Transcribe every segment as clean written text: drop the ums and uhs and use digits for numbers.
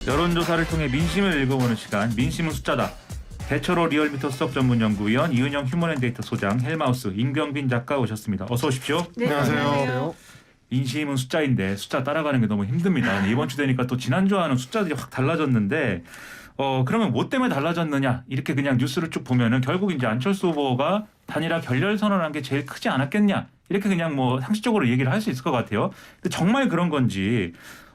여론조사를 통해 민심을 읽어보는 시간, 민심은 숫자다. 대철호 리얼미터 수석전문연구위원, 이은영 휴먼앤데이터 소장, 헬마우스 임경빈 작가 오셨습니다. 어서 오십시오. 네, 안녕하세요. 민심은 숫자인데 숫자 따라가는 게 너무 힘듭니다. 이번 주 되니까 또 지난주와는 숫자들이 확 달라졌는데 그러면 뭐 때문에 달라졌느냐 이렇게 그냥 뉴스를 쭉 보면은 결국 이제 안철수 후보가 단일화 결렬 선언한 게 제일 크지 않았겠냐 이렇게 그냥 뭐 상식적으로 얘기를 할 수 있을 것 같아요. 근데 정말 그런 건지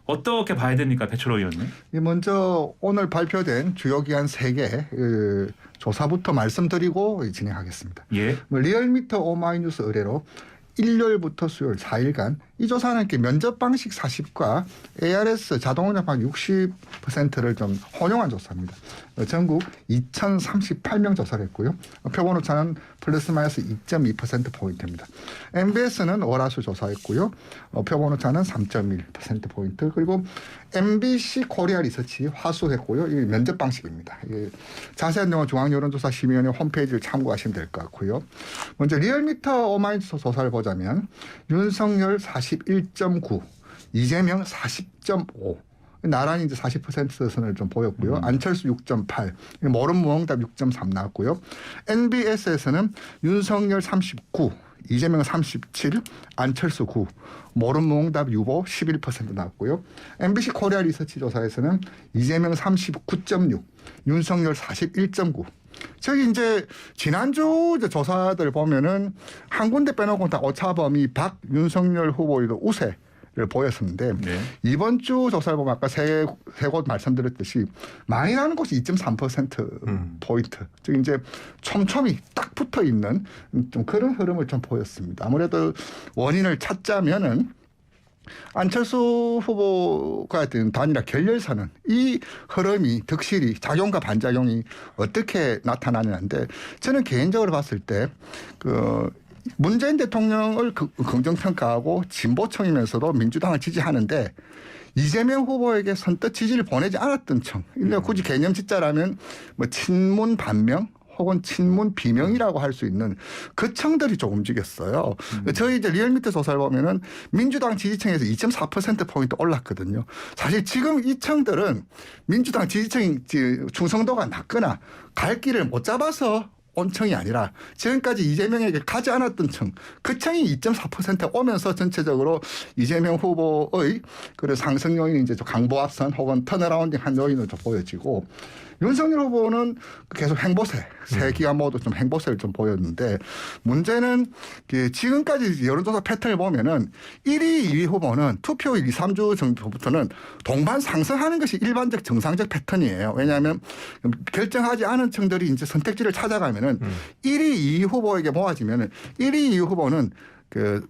어떻게 봐야 됩니까, 배철호 의원님? 먼저 오늘 발표된 주요 기관 3개 조사부터 말씀드리고 진행하겠습니다. 예. 리얼미터 오마이뉴스 의뢰로 일요일부터 수요일 4일간 이 조사는 이렇게 면접 방식 40과 ARS 자동 응답학 60%를 좀 혼용한 조사입니다. 전국 2,038명 조사를 했고요. 표본 오차는 플러스 마이너스 2.2%포인트입니다. MBS는 월화수 조사했고요. 표본 오차는 3.1%포인트. 그리고 MBC 코리아 리서치 화수했고요. 이 면접 방식입니다. 자세한 내용은 중앙여론조사심의위원회 홈페이지를 참고하시면 될 것 같고요. 먼저 리얼미터 오마이뉴스 조사를 보자면 윤석열 41.9, 이재명 40.5. 나란히 이제 40% 선을 좀 보였고요. 안철수 6.8, 모른무응답 6.3 나왔고요. NBS에서는 윤석열 39, 이재명 37, 안철수 9, 모른무응답 유보 11% 나왔고요. MBC 코리아 리서치 조사에서는 이재명 39.6, 윤석열 41.9. 저기 이제 지난주 조사들 보면은 한 군데 빼놓고 다 오차범위 박 윤석열 후보에도 우세를 보였었는데 네. 이번 주 조사를 보면 아까 세 곳 말씀드렸듯이 많이 나는 곳이 2.3% 포인트. 즉 이제 촘촘히 딱 붙어 있는 좀 그런 흐름을 좀 보였습니다. 아무래도 원인을 찾자면은 안철수 후보가 했던 단일화 결렬선언 이 흐름이 득실이 작용과 반작용이 어떻게 나타나느냐인데 저는 개인적으로 봤을 때 문재인 대통령을 긍정평가하고 진보층이면서도 민주당을 지지하는데 이재명 후보에게 선뜻 지지를 보내지 않았던 층. 굳이 개념 짓자라면 뭐 친문 반명 혹은 친문 비명이라고 할 수 있는 그 층들이 좀 움직였어요. 저희 이제 리얼미터 조사를 보면은 민주당 지지층에서 2.4%포인트 올랐거든요. 사실 지금 이 층들은 민주당 지지층 충성도가 낮거나 갈 길을 못 잡아서 온 층이 아니라 지금까지 이재명에게 가지 않았던 층, 그 층이 2.4% 오면서 전체적으로 이재명 후보의 그 상승 요인이 이제 강보합선 혹은 턴어라운딩 한 요인으로 좀 보여지고 윤석열 후보는 계속 행보세, 세 기간 모두 좀 행보세를 좀 보였는데 문제는 지금까지 여론조사 패턴을 보면은 1위, 2위 후보는 투표일 2, 3주 정도부터는 동반 상승하는 것이 일반적 정상적 패턴이에요. 왜냐하면 결정하지 않은 층들이 이제 선택지를 찾아가면은 1위, 2위 후보에게 모아지면은 1위, 2위 후보는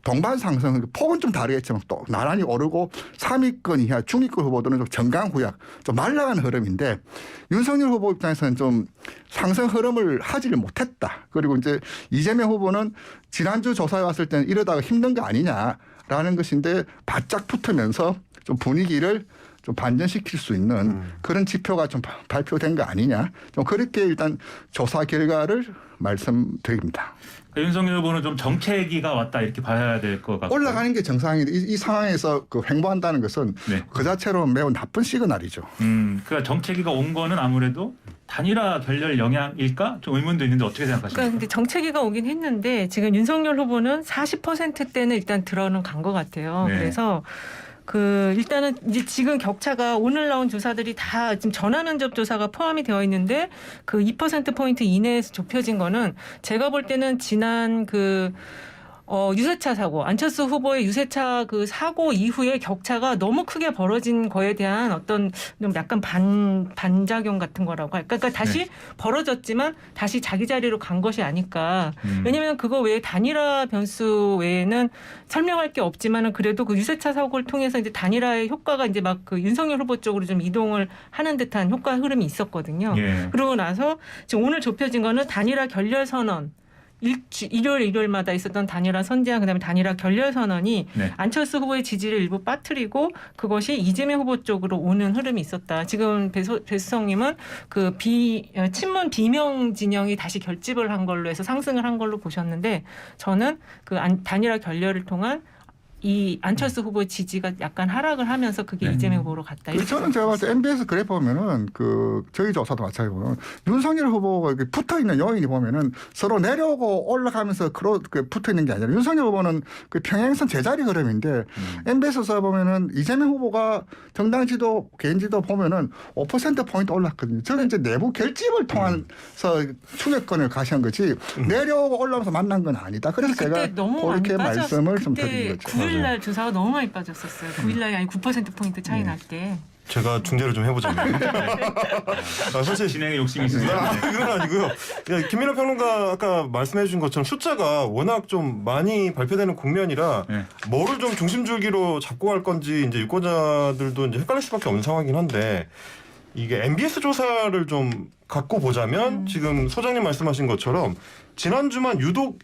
동반 상승 폭은 좀 다르겠지만 또 나란히 오르고 3위권 이하 중위권 후보들은 좀 정강후약 좀 말라간 흐름인데 윤석열 후보 입장에서는 좀 상승 흐름을 하지를 못했다. 그리고 이제 이재명 후보는 지난주 조사에 왔을 때는 이러다가 힘든 거 아니냐라는 것인데 바짝 붙으면서 좀 분위기를 좀 반전시킬 수 있는 그런 지표가 좀 발표된 거 아니냐. 좀 그렇게 일단 조사 결과를 말씀드립니다. 윤석열 후보는 좀 정체기가 왔다 이렇게 봐야 될 것 같고 올라가는 게 정상인데 이 상황에서 횡보한다는 것은 네. 그 자체로 매우 나쁜 시그널이죠. 그러니까 정체기가 온 거는 아무래도 단일화 결렬 영향일까? 좀 의문도 있는데 어떻게 생각하십니까? 그러니까 근데 정체기가 오긴 했는데 지금 윤석열 후보는 40%대는 일단 들어는 간 것 같아요. 네. 그래서 일단은 이제 지금 격차가 오늘 나온 조사들이 다 지금 전화면접 조사가 포함이 되어 있는데 그 2%포인트 이내에서 좁혀진 거는 제가 볼 때는 지난 유세차 사고, 안철수 후보의 유세차 그 사고 이후에 격차가 너무 크게 벌어진 거에 대한 어떤 좀 약간 반작용 같은 거라고 할까. 그러니까 다시 네. 벌어졌지만 다시 자기 자리로 간 것이 아닐까. 왜냐하면 그거 외에 단일화 변수 외에는 설명할 게 없지만은 그래도 그 유세차 사고를 통해서 이제 단일화의 효과가 이제 막 그 윤석열 후보 쪽으로 좀 이동을 하는 듯한 효과 흐름이 있었거든요. 예. 그러고 나서 지금 오늘 좁혀진 거는 단일화 결렬 선언. 일요일마다 있었던 단일화 선제안 그다음에 단일화 결렬 선언이 네. 안철수 후보의 지지를 일부 빠뜨리고 그것이 이재명 후보 쪽으로 오는 흐름이 있었다. 지금 배수성님은 친문 비명 진영이 다시 결집을 한 걸로 해서 상승을 한 걸로 보셨는데 저는 단일화 결렬을 통한 이 안철수 후보의 지지가 약간 하락을 하면서 그게 이재명 후보로 갔다. 이렇게 저는 제가 봤을 때 MBS 그래 보면은 그 저희 조사도 마찬가지로 보면 윤석열 후보가 이렇게 붙어 있는 요인이 보면은 서로 내려오고 올라가면서 붙어 있는 게 아니라 윤석열 후보는 그 평행선 제자리 흐름인데 MBS 조사 보면은 이재명 후보가 정당 지도 개인 지도 보면은 5% 포인트 올랐거든요. 저는 이제 내부 결집을 통해서 추격권을 가시한 거지 내려오고 올라오면서 만난 건 아니다. 그래서 제가 그렇게 말씀을 좀 드린 거죠. 9일날 주사가 너무 많이 빠졌었어요. 9일날이 아니 9%포인트 차이 날게. 제가 중재를 좀 해보자면 사실 진행에 욕심이 있으세요. 그건 아니고요. 야, 김민하 평론가 아까 말씀해 주신 것처럼 숫자가 워낙 좀 많이 발표되는 국면이라 네. 뭐를 좀 중심줄기로 잡고 갈 건지 이제 유권자들도 이제 헷갈릴 수밖에 없는 상황이긴 한데 이게 MBS 조사를 좀 갖고 보자면 지금 소장님 말씀하신 것처럼 지난주만 유독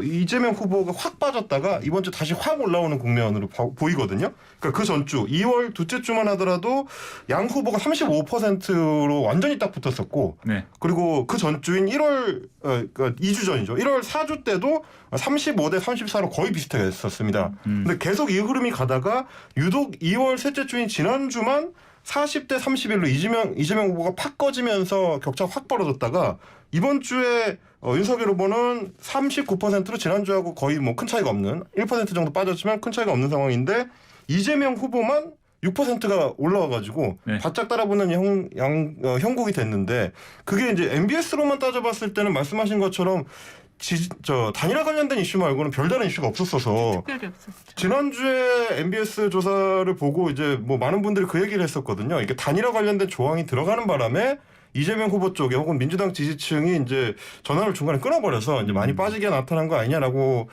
이재명 후보가 확 빠졌다가 이번 주 다시 확 올라오는 국면으로 보이거든요. 그러니까 그 전주 2월 둘째 주만 하더라도 양 후보가 35%로 완전히 딱 붙었었고 네. 그리고 그 전주인 1월 그러니까 2주 전이죠. 1월 4주 때도 35대 34로 거의 비슷하게 됐었습니다. 근데 계속 이 흐름이 가다가 유독 2월 셋째 주인 지난주만 40대 31로 이재명 후보가 팍 꺼지면서 격차가 확 벌어졌다가 이번 주에 윤석열 후보는 39%로 지난주하고 거의 뭐 큰 차이가 없는 1% 정도 빠졌지만 큰 차이가 없는 상황인데 이재명 후보만 6%가 올라와가지고 네. 바짝 따라붙는 형국이 됐는데 그게 이제 MBS로만 따져봤을 때는 말씀하신 것처럼 단일화 관련된 이슈 말고는 별다른 이슈가 없었어서 특별히 없었죠. 지난주에 MBS 조사를 보고 이제 뭐 많은 분들이 그 얘기를 했었거든요. 이게 단일화 관련된 조항이 들어가는 바람에 이재명 후보 쪽에 혹은 민주당 지지층이 이제 전화를 중간에 끊어버려서 이제 많이 빠지게 나타난 거 아니냐라고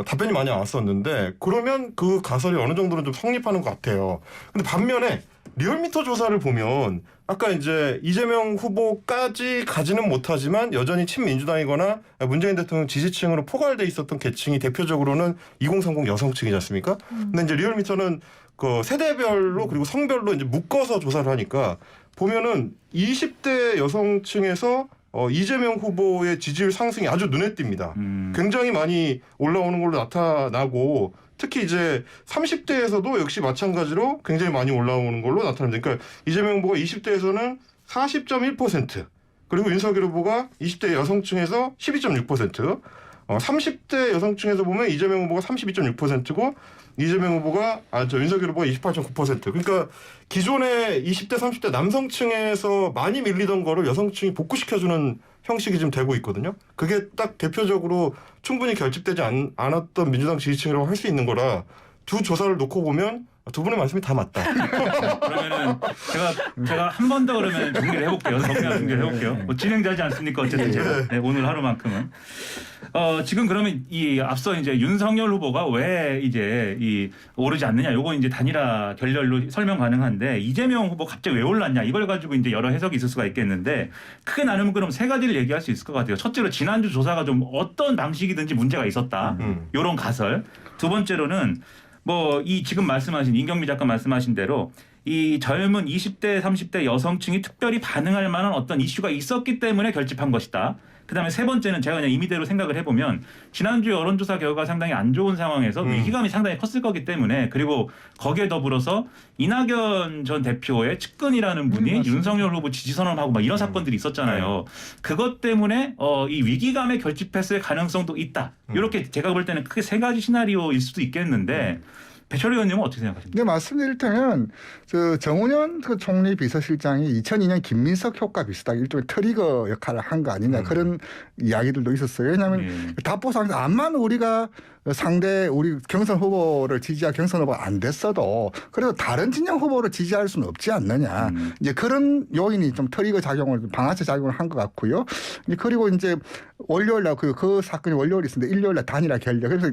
답변이 많이 나왔었는데 그러면 그 가설이 어느 정도는 좀 성립하는 것 같아요. 근데 반면에 리얼미터 조사를 보면 아까 이제 이재명 후보까지 가지는 못하지만 여전히 친민주당이거나 문재인 대통령 지지층으로 포괄돼 있었던 계층이 대표적으로는 2030 여성층이지 않습니까? 근데 이제 리얼미터는 그 세대별로 그리고 성별로 이제 묶어서 조사를 하니까 보면은 20대 여성층에서 이재명 후보의 지지율 상승이 아주 눈에 띕니다. 굉장히 많이 올라오는 걸로 나타나고 특히 이제 30대에서도 역시 마찬가지로 굉장히 많이 올라오는 걸로 나타납니다. 그러니까 이재명 후보가 20대에서는 40.1% 그리고 윤석열 후보가 20대 여성층에서 12.6% 30대 여성층에서 보면 이재명 후보가 32.6%고 이재명 후보가 윤석열 후보가 28.9%. 그러니까 기존의 20대 30대 남성층에서 많이 밀리던 거를 여성층이 복구시켜주는 형식이 지금 되고 있거든요. 그게 딱 대표적으로 충분히 결집되지 않았던 민주당 지지층이라고 할 수 있는 거라 두 조사를 놓고 보면 두 분의 말씀이 다 맞다. 그러면은 제가 한 번 더 그러면 정리를 해볼게요. 정리를 해볼게요. 뭐 진행자지 않습니까? 어쨌든 제가 네, 오늘 하루만큼은 지금 그러면 이 앞서 이제 윤석열 후보가 왜 이제 이 오르지 않느냐? 요거 이제 단일화 결렬로 설명 가능한데 이재명 후보 갑자기 왜 올랐냐? 이걸 가지고 이제 여러 해석이 있을 수가 있겠는데 크게 나누면 그럼 세 가지를 얘기할 수 있을 것 같아요. 첫째로 지난주 조사가 좀 어떤 방식이든지 문제가 있었다. 요런 가설. 두 번째로는 뭐 이 지금 말씀하신 임경미 작가 말씀하신 대로 이 젊은 20대 30대 여성층이 특별히 반응할 만한 어떤 이슈가 있었기 때문에 결집한 것이다. 그다음에 세 번째는 제가 그냥 임의대로 생각을 해보면 지난주 여론조사 결과가 상당히 안 좋은 상황에서 위기감이 상당히 컸을 거기 때문에 그리고 거기에 더불어서 이낙연 전 대표의 측근이라는 분이 윤석열 후보 지지선언하고 막 이런 사건들이 있었잖아요. 그것 때문에 이 위기감에 결집했을 가능성도 있다. 이렇게 제가 볼 때는 크게 세 가지 시나리오일 수도 있겠는데 배철희 의원님은 어떻게 생각하십니까? 네, 말씀드릴 때는 정운현 그 총리 비서실장이 2002년 김민석 효과 비슷하게 일종의 트리거 역할을 한 거 아니냐 그런 이야기들도 있었어요. 왜냐하면 답보상에서 암만 우리가 상대 우리 경선 후보를 지지할 경선 후보가 안 됐어도 그래도 다른 진영 후보를 지지할 수는 없지 않느냐. 이제 그런 요인이 좀 트리거 작용을 방아쇠 작용을 한 것 같고요. 그리고 이제 월요일날 그 사건이 월요일에 있었는데 일요일날 단일화 결렬. 그래서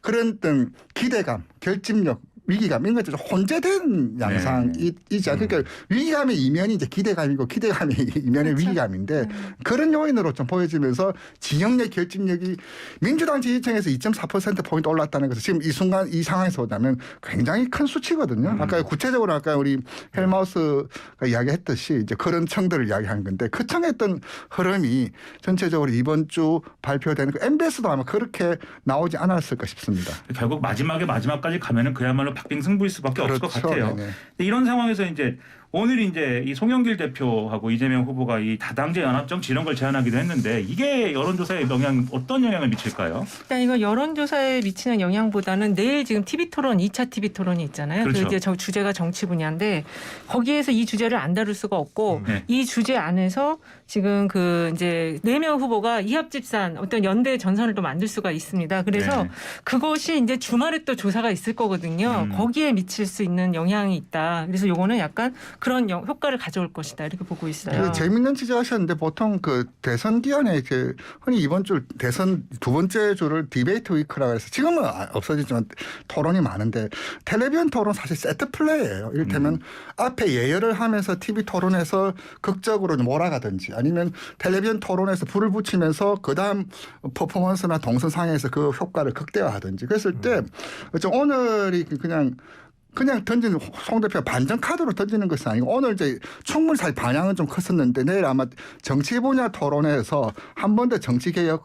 그런 어떤 기대감, 결집력 위기감 이런 것들이 혼재된 양상이 있지 않습니까? 그러니까 위기감의 이면이 이제 기대감이고 기대감의 이면이 그렇죠. 위기감인데 그런 요인으로 좀 보여지면서 진영의 결집력이 민주당 지지층에서 2.4%포인트 올랐다는 것은 지금 이 순간 이 상황에서 보자면 굉장히 큰 수치거든요. 아까 구체적으로 아까 우리 헬마우스가 이야기했듯이 이제 그런 청들을 이야기하는 건데 그 청했던 흐름이 전체적으로 이번 주 발표되는 그 MBS도 아마 그렇게 나오지 않았을까 싶습니다. 결국 마지막까지 가면은 그야말로 박빙승부일 수밖에 없을 것 그렇죠. 같아요. 네네. 근데 이런 상황에서 이제 오늘 이제 이 송영길 대표하고 이재명 후보가 이 다당제 연합정치 이런 걸 제안하기도 했는데 이게 여론조사에 어떤 영향을 미칠까요? 일단 이거 여론조사에 미치는 영향보다는 내일 지금 TV토론 2차 TV토론이 있잖아요. 그렇죠. 그 이제 저 주제가 정치 분야인데 거기에서 이 주제를 안 다룰 수가 없고 네. 이 주제 안에서 지금 그 이제 4명 후보가 이합집산 어떤 연대 전선을 또 만들 수가 있습니다. 그래서 네. 그것이 이제 주말에 또 조사가 있을 거거든요. 거기에 미칠 수 있는 영향이 있다. 그래서 요거는 약간 그런 효과를 가져올 것이다. 이렇게 보고 있어요. 그 재밌는 지적하셨는데 보통 그 대선 기간에 이제 흔히 이번 주 대선 두 번째 주를 디베이트 위크라고 해서 지금은 없어지지만 토론이 많은데 텔레비전 토론 사실 세트 플레이예요. 이를테면 앞에 예열을 하면서 TV 토론에서 극적으로 몰아가든지 아니면 텔레비전 토론에서 불을 붙이면서 그다음 퍼포먼스나 동선상에서 그 효과를 극대화하든지 그랬을 때 오늘이 그냥 던지는 송 대표가 반전 카드로 던지는 것이 아니고 오늘 이제 충분히 사실 반향은 좀 컸었는데 내일 아마 정치 분야 토론에서 한 번 더 정치 개혁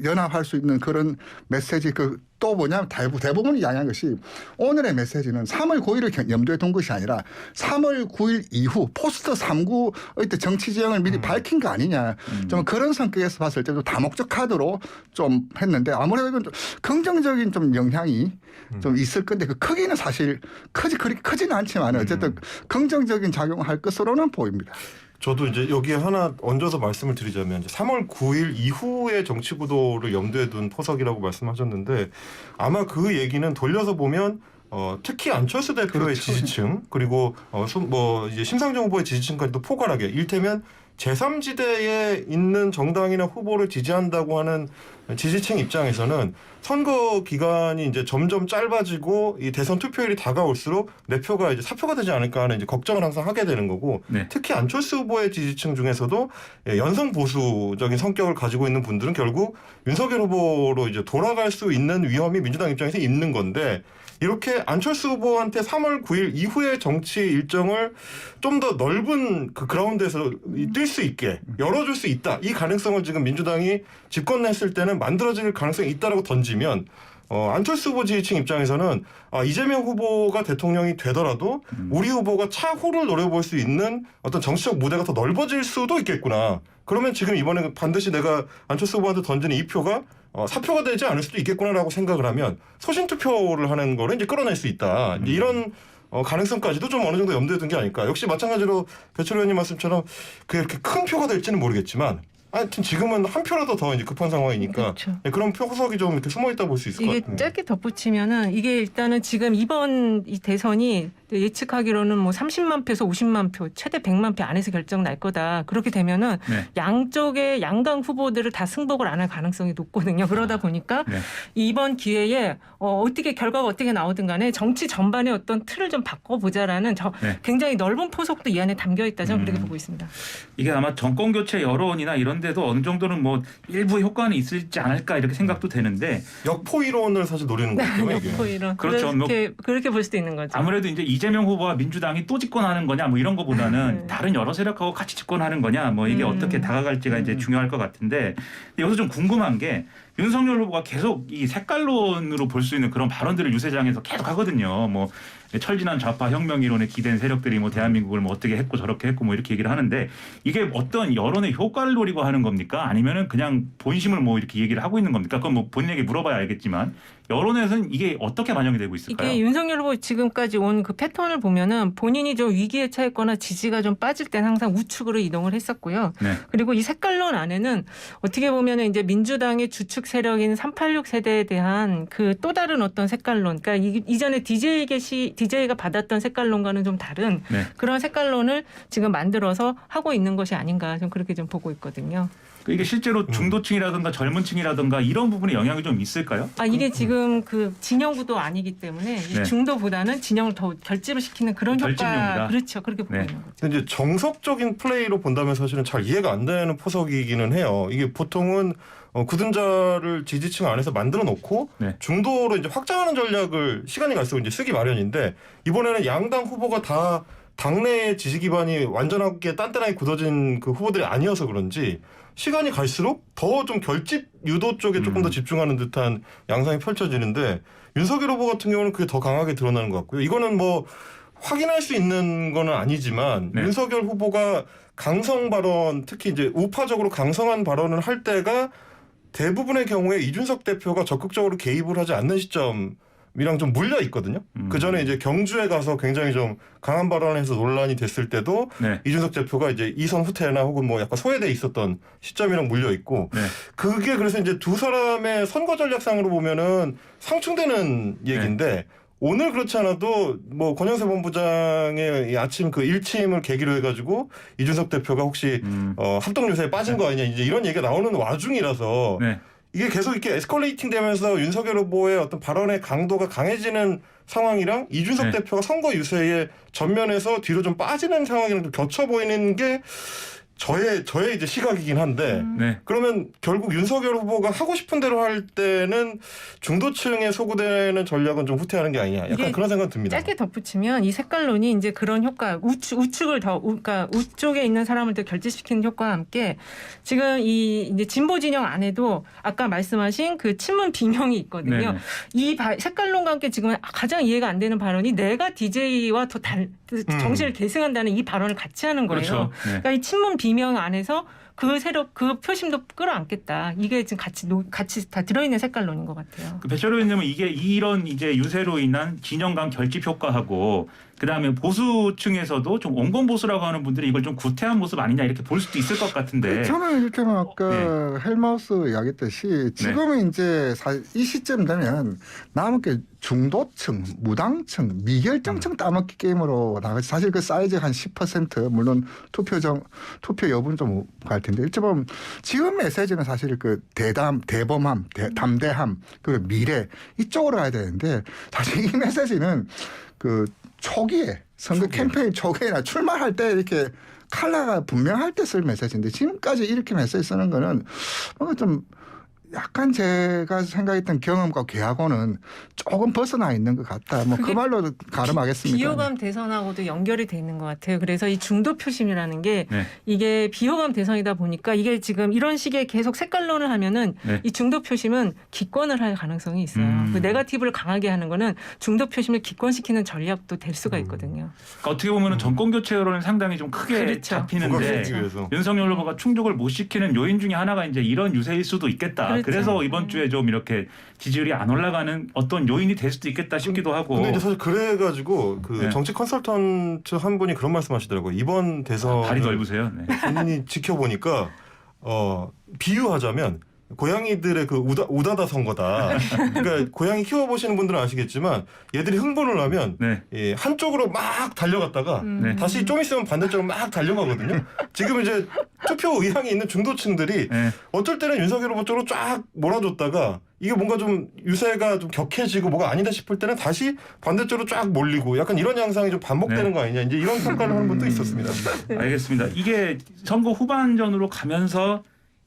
연합할 수 있는 그런 메시지 또 뭐냐면 대부분이 양한 것이 오늘의 메시지는 3월 9일을 염두에 둔 것이 아니라 3월 9일 이후 포스트 3구의 때 정치 지형을 미리 밝힌 거 아니냐. 좀 그런 성격에서 봤을 때도 다목적 카드로 좀 했는데 아무래도 이건 좀 긍정적인 좀 영향이 좀 있을 건데 그 크기는 사실 그렇게 크지는 않지만 어쨌든 긍정적인 작용을 할 것으로는 보입니다. 저도 이제 여기에 하나 얹어서 말씀을 드리자면 이제 3월 9일 이후의 정치 구도를 염두에 둔 포석이라고 말씀하셨는데 아마 그 얘기는 돌려서 보면 특히 안철수 대표의 그렇죠. 지지층 그리고 이제 심상정 후보의 지지층까지도 포괄하게 일테면 제3지대에 있는 정당이나 후보를 지지한다고 하는 지지층 입장에서는 선거 기간이 이제 점점 짧아지고 이 대선 투표일이 다가올수록 내 표가 이제 사표가 되지 않을까 하는 이제 걱정을 항상 하게 되는 거고 네. 특히 안철수 후보의 지지층 중에서도 연성 보수적인 성격을 가지고 있는 분들은 결국 윤석열 후보로 이제 돌아갈 수 있는 위험이 민주당 입장에서 있는 건데 이렇게 안철수 후보한테 3월 9일 이후의 정치 일정을 좀 더 넓은 그 그라운드에서 뛸 수 있게 열어줄 수 있다. 이 가능성을 지금 민주당이 집권했을 때는 만들어질 가능성이 있다라고 던지면 안철수 후보 지지층 입장에서는 이재명 후보가 대통령이 되더라도 우리 후보가 차후를 노려볼 수 있는 어떤 정치적 무대가 더 넓어질 수도 있겠구나. 그러면 지금 이번에 반드시 내가 안철수 후보한테 던지는 이 표가 사표가 되지 않을 수도 있겠구나라고 생각을 하면 소신 투표를 하는 거를 이제 끌어낼 수 있다. 이제 이런 가능성까지도 좀 어느 정도 염두에 둔 게 아닐까. 역시 마찬가지로 배철 의원님 말씀처럼 그렇게 큰 표가 될지는 모르겠지만 하여튼 지금은 한 표라도 더 이제 급한 상황이니까 그렇죠. 그런 표석이 좀 이렇게 숨어 있다 볼 수 있을 것 이게 같아요. 짧게 덧붙이면은 이게 일단은 지금 이번 이 대선이 예측하기로는 뭐 30만 표에서 50만 표, 최대 100만 표 안에서 결정 날 거다. 그렇게 되면은 네. 양쪽의 양강 후보들을 다 승복을 안 할 가능성이 높거든요. 그러다 보니까 네. 이번 기회에 어떻게 결과가 어떻게 나오든 간에 정치 전반의 어떤 틀을 좀 바꿔보자라는 네. 굉장히 넓은 포석도 이 안에 담겨 있다. 저는 그렇게 보고 있습니다. 이게 아마 정권 교체 여론이나 이런 데도 어느 정도는 뭐 일부 효과는 있을지 않을까 이렇게 생각도 되는데 역포 이론을 사실 노리는 거죠. 이게. 뭐 이런 그렇죠. 그렇게 볼 수도 있는 거죠. 아무래도 이제 이재명 후보와 민주당이 또 집권하는 거냐 뭐 이런 거보다는 다른 여러 세력하고 같이 집권하는 거냐 뭐 이게 어떻게 다가갈지가 이제 중요할 것 같은데 여기서 좀 궁금한 게 윤석열 후보가 계속 이 색깔론으로 볼 수 있는 그런 발언들을 유세장에서 계속 하거든요. 뭐 철진한 좌파 혁명 이론에 기댄 세력들이 뭐 대한민국을 뭐 어떻게 했고 저렇게 했고 뭐 이렇게 얘기를 하는데 이게 어떤 여론의 효과를 노리고 하는 겁니까? 아니면은 그냥 본심을 뭐 이렇게 얘기를 하고 있는 겁니까? 그건 뭐 본인에게 물어봐야 알겠지만 여론에서는 이게 어떻게 반영이 되고 있을까요? 이게 윤석열 후보 지금까지 온 그 패턴을 보면은 본인이 좀 위기에 처했거나 지지가 좀 빠질 땐 항상 우측으로 이동을 했었고요. 네. 그리고 이 색깔론 안에는 어떻게 보면은 이제 민주당의 주축 세력인 386 세대에 대한 그 또 다른 어떤 색깔론, 그러니까 이전에 DJ가 받았던 색깔론과는 좀 다른 네. 그런 색깔론을 지금 만들어서 하고 있는 것이 아닌가 좀 그렇게 좀 보고 있거든요. 이게 실제로 중도층이라든가 젊은층이라든가 이런 부분에 영향이 좀 있을까요? 이게 지금 지금 그 진영구도 아니기 때문에 이 네. 중도보다는 진영을 더 결집을 시키는 그런 효과. 결집용이다. 그렇죠. 그렇게 보고 네. 있는 거죠. 근데 이제 정석적인 플레이로 본다면 사실은 잘 이해가 안 되는 포석이기는 해요. 이게 보통은 굳은자를 지지층 안에서 만들어 놓고 네. 중도로 이제 확장하는 전략을 시간이 갈수록 이제 쓰기 마련인데 이번에는 양당 후보가 다 당내 지지 기반이 완전하게 단단하게 굳어진 그 후보들이 아니어서 그런지 시간이 갈수록 더 좀 결집 유도 쪽에 조금 더 집중하는 듯한 양상이 펼쳐지는데 윤석열 후보 같은 경우는 그게 더 강하게 드러나는 것 같고요. 이거는 뭐 확인할 수 있는 거는 아니지만 네. 윤석열 윤석열 후보가 강성 발언, 특히 이제 우파적으로 강성한 발언을 할 때가 대부분의 경우에 이준석 대표가 적극적으로 개입을 하지 않는 시점이랑 좀 물려 있거든요. 그 전에 이제 경주에 가서 굉장히 좀 강한 발언을 해서 논란이 됐을 때도 네. 이준석 대표가 이제 이선 후퇴나 혹은 뭐 약간 소외돼 있었던 시점이랑 물려 있고 네. 그게 그래서 이제 두 사람의 선거 전략상으로 보면은 상충되는 얘기인데 오늘 그렇지 않아도 뭐 권영세 본부장의 이 아침 그 일침을 계기로 해가지고 이준석 대표가 혹시 합동 유세에 빠진 거 아니냐 이제 이런 얘기가 나오는 와중이라서 네. 이게 계속 이렇게 에스컬레이팅 되면서 윤석열 후보의 어떤 발언의 강도가 강해지는 상황이랑 이준석 네. 대표가 선거 유세에 전면에서 뒤로 좀 빠지는 상황이랑 좀 겹쳐 보이는 게 저의 이제 시각이긴 한데 네. 그러면 결국 윤석열 후보가 하고 싶은 대로 할 때는 중도층에 소구되는 전략은 좀 후퇴하는 게 아니냐 약간 이게 그런 생각 듭니다. 짧게 덧붙이면 이 색깔론이 이제 그런 효과, 우측을 더, 그러니까 우쪽에 있는 사람을 더 결집시키는 효과와 함께 지금 이 이제 진보 진영 안에도 아까 말씀하신 그 친문 비명이 있거든요. 네네. 이 색깔론과 함께 지금 가장 이해가 안 되는 발언이 내가 DJ와 더 정신을 계승한다는 이 발언을 같이 하는 거예요. 그렇죠. 네. 그러니까 이 친문 비명 안에서 그 세력, 그 표심도 끌어안겠다. 이게 지금 같이 다 들어있는 색깔론인 것 같아요. 그 배철호 의원님은 이게 이런 이제 유세로 인한 진영 간 결집 효과하고 그다음에 보수층에서도 좀 온건 보수라고 하는 분들이 이걸 좀 구태한 모습 아니냐 이렇게 볼 수도 있을 것 같은데. 저는 이렇게 아까 헬마우스 이야기했듯이 지금은 이제 이 시점 되면 남은 게 중도층, 무당층, 미결정층 따먹기 게임으로 나가지. 사실 그 사이즈 한 10% 물론 투표 여부는 좀 갈 텐데 일찍 보면 지금 메시지는 사실 그 대범함, 담대함, 그 미래 이쪽으로 가야 되는데 사실 이 메시지는 그 초기에 선거 캠페인 초기에나 출마할 때 이렇게 칼라가 분명할 때 쓸 메시지인데 지금까지 이렇게 메시지 쓰는 거는 뭔가 좀 약간 제가 생각했던 경험과 계하고는 조금 벗어나 있는 것 같다. 뭐 그 말로 가름하겠습니다. 비호감 대선하고도 연결이 돼 있는 것 같아요. 그래서 이 중도 표심이라는 게 네. 이게 비호감 대선이다 보니까 이게 지금 이런 식의 계속 색깔론을 하면은 네. 이 중도 표심은 기권을 할 가능성이 있어요. 그 네거티브를 강하게 하는 거는 중도 표심을 기권시키는 전략도 될 수가 있거든요. 그러니까 어떻게 보면 정권 교체로는 상당히 좀 크게 그렇죠. 잡히는데 부각시키기 위해서. 윤석열 후보가 충족을 못 시키는 요인 중에 하나가 이제 이런 유세일 수도 있겠다. 그렇죠. 그래서 이번 주에 좀 이렇게 지지율이 안 올라가는 어떤 요인이 될 수도 있겠다 싶기도 하고. 근데 이제 사실 그래가지고 그 네. 정치 컨설턴트 한 분이 그런 말씀하시더라고요. 이번 대선 발이 넓으세요. 네. 본인이 지켜보니까 비유하자면 고양이들의 그 우다다 선거다. 그러니까 고양이 키워보시는 분들은 아시겠지만 얘들이 흥분을 하면 네. 예, 한쪽으로 막 달려갔다가 네. 다시 좀 있으면 반대쪽으로 막 달려가거든요. 지금 이제 투표 의향이 있는 중도층들이 네. 어쩔 때는 윤석열 후보 쪽으로 쫙 몰아줬다가 이게 뭔가 좀 유세가 좀 격해지고 뭐가 아니다 싶을 때는 다시 반대쪽으로 쫙 몰리고 약간 이런 양상이 좀 반복되는 네. 거 아니냐 이제 이런 평가를 하는 분도 있었습니다. 알겠습니다. 이게 선거 후반전으로 가면서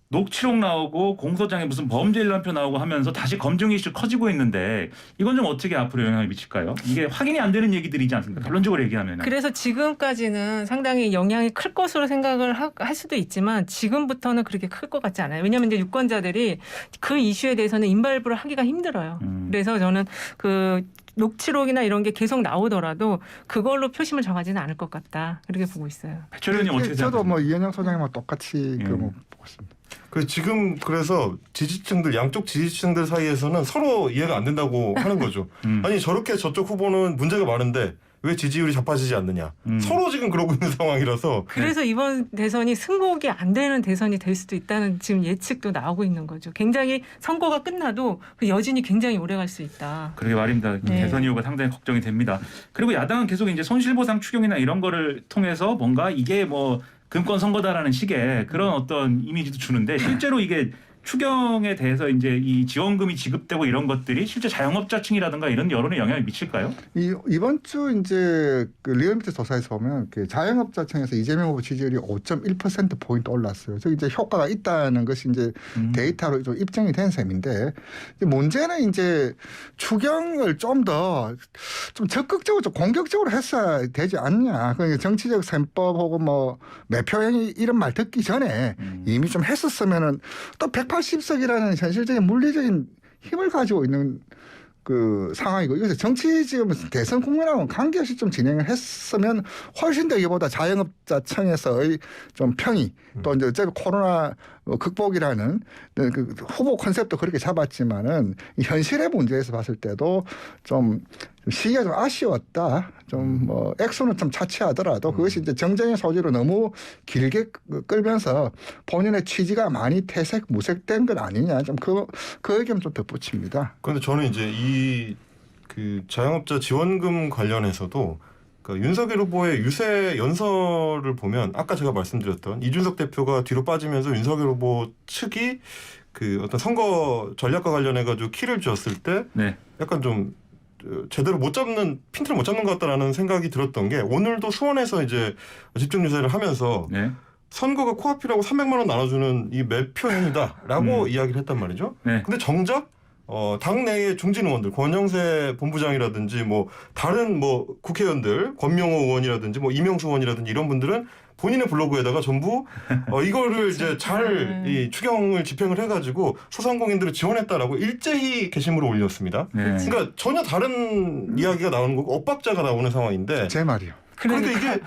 녹취록 나오고 공소장에 무슨 범죄 일람표 나오고 하면서 다시 검증 이슈 커지고 있는데 이건 좀 어떻게 앞으로 영향을 미칠까요? 이게 확인이 안 되는 얘기들이지 않습니까? 결론적으로 얘기하면. 그래서 지금까지는 상당히 영향이 클 것으로 생각을 할 수도 있지만 지금부터는 그렇게 클 것 같지 않아요. 왜냐하면 이제 유권자들이 그 이슈에 대해서는 인발부를 하기가 힘들어요. 그래서 저는 그 녹취록이나 이런 게 계속 나오더라도 그걸로 표심을 정하지는 않을 것 같다. 그렇게 보고 있어요. 배철 의원님 어떻게 저도 생각하세요? 뭐 이현영 소장님과 똑같이 보고 있습니다. 지금 그래서 지지층들 양쪽 지지층들 사이에서는 서로 이해가 안 된다고 하는 거죠. 아니 저렇게 저쪽 후보는 문제가 많은데 왜 지지율이 자빠지지 않느냐. 서로 지금 그러고 있는 상황이라서. 그래서 이번 대선이 승복이 안 되는 대선이 될 수도 있다는 지금 예측도 나오고 있는 거죠. 굉장히 선거가 끝나도 그 여진이 굉장히 오래 갈 수 있다. 그러게 말입니다. 네. 대선 이후가 상당히 걱정이 됩니다. 그리고 야당은 계속 이제 손실보상 추경이나 이런 거를 통해서 뭔가 이게 뭐 금권 선거다라는 식의 그런 어떤 이미지도 주는데 실제로 이게 추경에 대해서 이제 이 지원금이 지급되고 이런 것들이 실제 자영업자층이라든가 이런 여론에 영향을 미칠까요? 이번 주 이제 그 리얼미터 조사에서 보면 그 자영업자층에서 이재명 후보 지지율이 5.1% 포인트 올랐어요. 저 이제 효과가 있다는 것이 이제 데이터로 좀 입증이 된 셈인데 문제는 이제 추경을 좀 더 좀 적극적으로 좀 공격적으로 했어야 되지 않냐. 그러니까 정치적 셈법 혹은 뭐 매표행위 이런 말 듣기 전에 이미 좀 했었으면은 또 180석이라는 현실적인 물리적인 힘을 가지고 있는 그 상황이고 이것을 정치 지금 대선 국면하고는 관계없이 좀 진행을 했으면 훨씬 더 이보다 자영업자층에서의 좀 평이 또 이제 어차피 코로나 극복이라는 그 후보 컨셉도 그렇게 잡았지만은 이 현실의 문제에서 봤을 때도 좀 시기가 좀 아쉬웠다. 좀 뭐 액수는 좀 차치하더라도 그것이 이제 정쟁의 소지로 너무 길게 끌면서 본인의 취지가 많이 퇴색 무색된 것 아니냐. 좀 그 의견 좀 덧붙입니다. 그런데 저는 이제 이 그 자영업자 지원금 관련해서도 그 윤석열 후보의 유세 연설을 보면 아까 제가 말씀드렸던 이준석 대표가 뒤로 빠지면서 윤석열 후보 측이 그 어떤 선거 전략과 관련해 가지고 키를 쥐었을 때 네. 약간 좀 제대로 못 잡는 핀트를 못 잡는 것 같다라는 생각이 들었던 게 오늘도 수원에서 이제 집중 유세를 하면서 네. 선거가 코앞이라고 300만 원 나눠주는 이 매표행위다라고 이야기를 했단 말이죠. 네. 근데 정작 당내의 중진 의원들, 권영세 본부장이라든지 뭐 다른 뭐 국회의원들, 권명호 의원이라든지 뭐 이명수 의원이라든지 이런 분들은 본인의 블로그에다가 전부 이거를 이제 잘 이 추경을 집행을 해가지고 소상공인들을 지원했다라고 일제히 게시물을 올렸습니다. 네. 그러니까 전혀 다른 이야기가 나오는 거고 엇박자가 나오는 상황인데 제 말이요. 그러니까 이게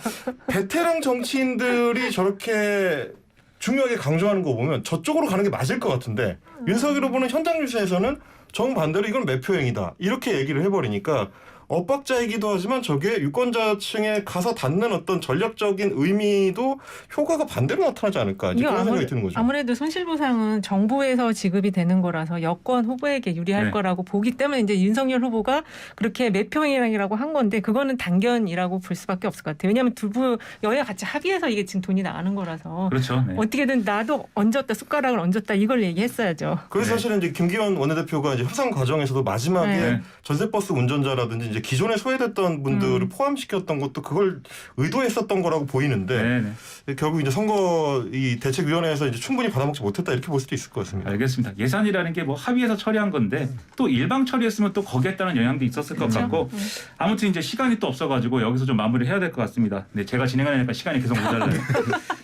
베테랑 정치인들이 저렇게 중요하게 강조하는 거 보면 저쪽으로 가는 게 맞을 것 같은데 윤석열 후보는 현장 유세에서는 정반대로 이건 매표행위다 이렇게 얘기를 해버리니까 엇박자이기도 하지만 저게 유권자층에 가서 닿는 어떤 전략적인 의미도 효과가 반대로 나타나지 않을까 이제 그런 생각이 드는 거죠. 아무래도 손실보상은 정부에서 지급이 되는 거라서 여권 후보에게 유리할 네. 거라고 보기 때문에 이제 윤석열 후보가 그렇게 매표행위라고 한 건데 그거는 당견이라고 볼 수밖에 없을 것 같아요. 왜냐하면 두부 여야 같이 합의해서 이게 지금 돈이 나가는 거라서 그렇죠. 네. 어떻게든 나도 얹었다 숟가락을 얹었다 이걸 얘기했어야죠. 그래서 사실은 이제 김기현 원내대표가 이제 협상 과정에서도 마지막에 네. 전세버스 운전자라든지 이제 기존에 소외됐던 분들을 포함시켰던 것도 그걸 의도했었던 거라고 보이는데 네, 네. 결국 이제 선거 이 대책위원회에서 이제 충분히 받아먹지 못했다 이렇게 볼 수도 있을 것 같습니다. 알겠습니다. 예산이라는 게 뭐 합의해서 처리한 건데 또 일방 처리했으면 또 거기에 따른 영향도 있었을 것 그렇죠. 같고 아무튼 이제 시간이 또 없어가지고 여기서 좀 마무리해야 될 것 같습니다. 네, 제가 진행하니까 시간이 계속 모자라요.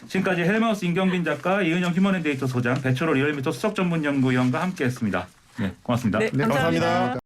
지금까지 헬마우스 임경빈 작가, 이은영 휴먼앤데이터 소장, 배철호 리얼미터 수석전문연구위원과 함께했습니다. 네, 고맙습니다. 네, 네, 감사합니다. 감사합니다.